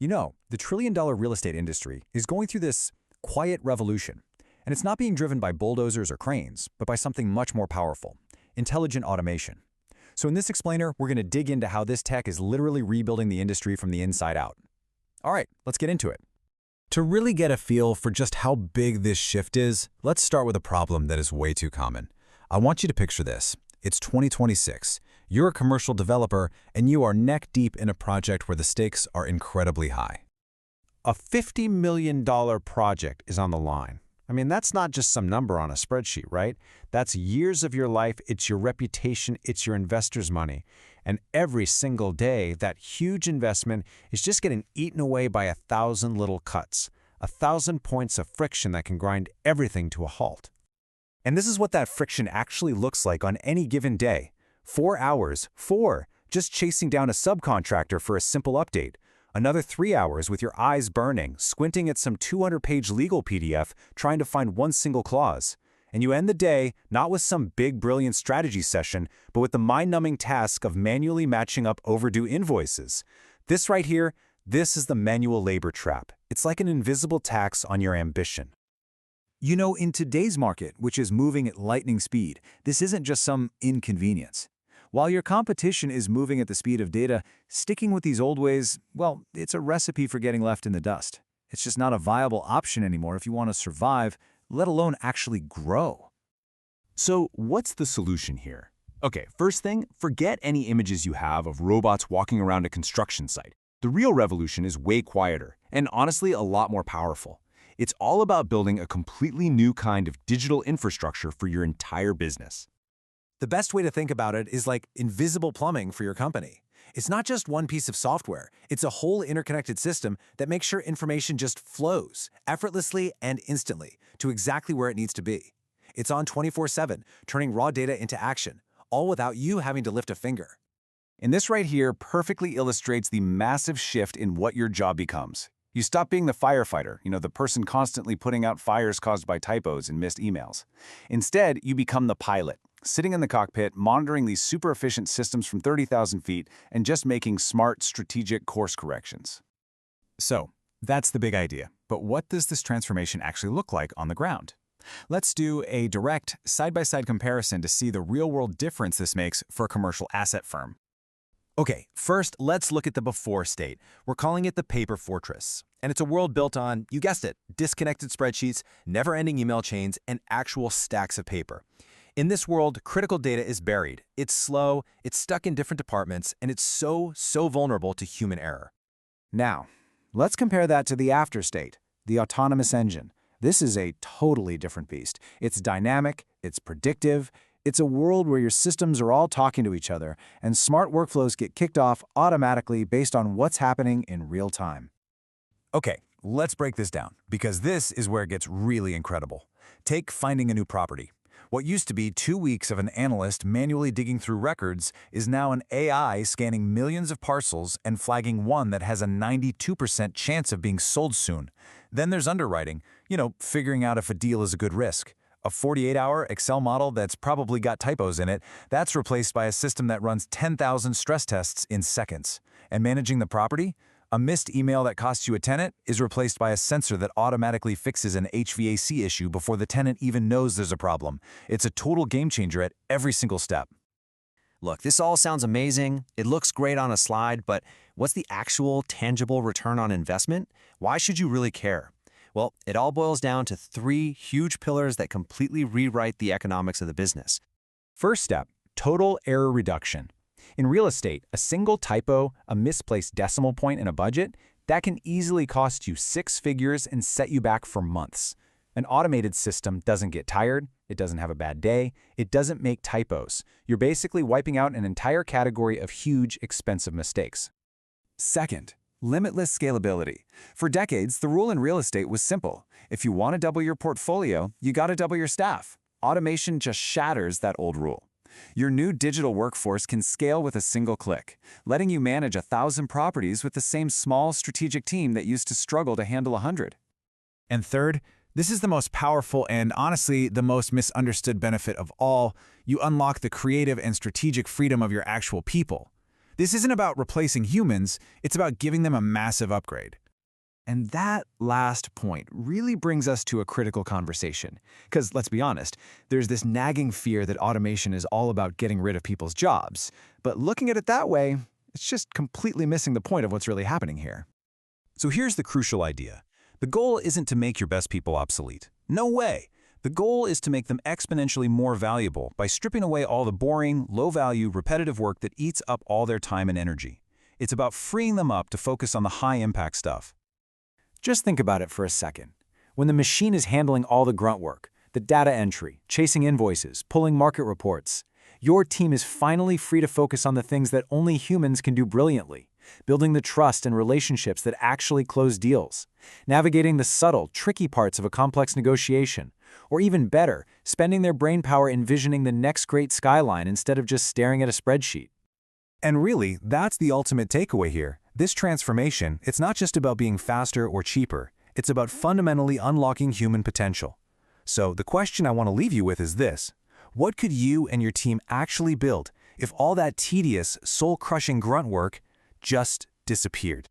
You know, the trillion-dollar real estate industry is going through this quiet revolution, and it's not being driven by bulldozers or cranes, but by something much more powerful: intelligent automation. So in this explainer, we're going to dig into how this tech is literally rebuilding the industry from the inside out. All right, let's get into it. To really get a feel for just how big this shift is, let's start with a problem that is way too common. I want you to picture this. It's 2026. You're a commercial developer, and you are neck-deep in a project where the stakes are incredibly high. A $50 million project is on the line. I mean, that's not just some number on a spreadsheet, right? That's years of your life, it's your reputation, it's your investors' money. And every single day, that huge investment is just getting eaten away by 1,000 little cuts, 1,000 points of friction that can grind everything to a halt. And this is what that friction actually looks like on any given day. 4 hours, just chasing down a subcontractor for a simple update. Another 3 hours with your eyes burning, squinting at some 200-page legal PDF, trying to find one single clause. And you end the day not with some big, brilliant strategy session, but with the mind-numbing task of manually matching up overdue invoices. This right here, this is the manual labor trap. It's like an invisible tax on your ambition. You know, in today's market, which is moving at lightning speed, this isn't just some inconvenience. While your competition is moving at the speed of data, sticking with these old ways, well, it's a recipe for getting left in the dust. It's just not a viable option anymore if you want to survive, let alone actually grow. So what's the solution here? Okay, first thing, forget any images you have of robots walking around a construction site. The real revolution is way quieter, and honestly a lot more powerful. It's all about building a completely new kind of digital infrastructure for your entire business. The best way to think about it is like invisible plumbing for your company. It's not just one piece of software. It's a whole interconnected system that makes sure information just flows effortlessly and instantly to exactly where it needs to be. It's on 24/7, turning raw data into action, all without you having to lift a finger. And this right here perfectly illustrates the massive shift in what your job becomes. You stop being the firefighter, the person constantly putting out fires caused by typos and missed emails. Instead, you become the pilot, sitting in the cockpit, monitoring these super efficient systems from 30,000 feet and just making smart, strategic course corrections. So, that's the big idea. But what does this transformation actually look like on the ground? Let's do a direct, side-by-side comparison to see the real-world difference this makes for a commercial asset firm. Okay, first, let's look at the before state. We're calling it the paper fortress. And it's a world built on, you guessed it, disconnected spreadsheets, never-ending email chains, and actual stacks of paper. In this world, critical data is buried. It's slow, it's stuck in different departments, and it's so vulnerable to human error. Now, let's compare that to the after state, the autonomous engine. This is a totally different beast. It's dynamic, it's predictive, it's a world where your systems are all talking to each other, and smart workflows get kicked off automatically based on what's happening in real time. Okay, let's break this down, because this is where it gets really incredible. Take finding a new property. What used to be 2 weeks of an analyst manually digging through records is now an AI scanning millions of parcels and flagging one that has a 92% chance of being sold soon. Then there's underwriting, figuring out if a deal is a good risk. A 48-hour Excel model that's probably got typos in it, that's replaced by a system that runs 10,000 stress tests in seconds. And managing the property? A missed email that costs you a tenant is replaced by a sensor that automatically fixes an HVAC issue before the tenant even knows there's a problem. It's a total game changer at every single step. Look, this all sounds amazing. It looks great on a slide, but what's the actual tangible return on investment? Why should you really care? Well, it all boils down to 3 huge pillars that completely rewrite the economics of the business. First step, total error reduction. In real estate, a single typo, a misplaced decimal point in a budget, that can easily cost you 6 figures and set you back for months. An automated system doesn't get tired, it doesn't have a bad day, it doesn't make typos. You're basically wiping out an entire category of huge, expensive mistakes. Second, limitless scalability. For decades, the rule in real estate was simple. If you want to double your portfolio, you got to double your staff. Automation just shatters that old rule. Your new digital workforce can scale with a single click, letting you manage 1,000 properties with the same small strategic team that used to struggle to handle 100. And third, this is the most powerful and honestly the most misunderstood benefit of all. You unlock the creative and strategic freedom of your actual people. This isn't about replacing humans, it's about giving them a massive upgrade. And that last point really brings us to a critical conversation. Because let's be honest, there's this nagging fear that automation is all about getting rid of people's jobs. But looking at it that way, it's just completely missing the point of what's really happening here. So here's the crucial idea. The goal isn't to make your best people obsolete. No way. The goal is to make them exponentially more valuable by stripping away all the boring, low-value, repetitive work that eats up all their time and energy. It's about freeing them up to focus on the high-impact stuff. Just think about it for a second. When the machine is handling all the grunt work, the data entry, chasing invoices, pulling market reports, your team is finally free to focus on the things that only humans can do brilliantly, building the trust and relationships that actually close deals, navigating the subtle, tricky parts of a complex negotiation, or even better, spending their brainpower envisioning the next great skyline instead of just staring at a spreadsheet. And really, that's the ultimate takeaway here. This transformation, it's not just about being faster or cheaper. It's about fundamentally unlocking human potential. So the question I want to leave you with is this. What could you and your team actually build if all that tedious, soul-crushing grunt work just disappeared?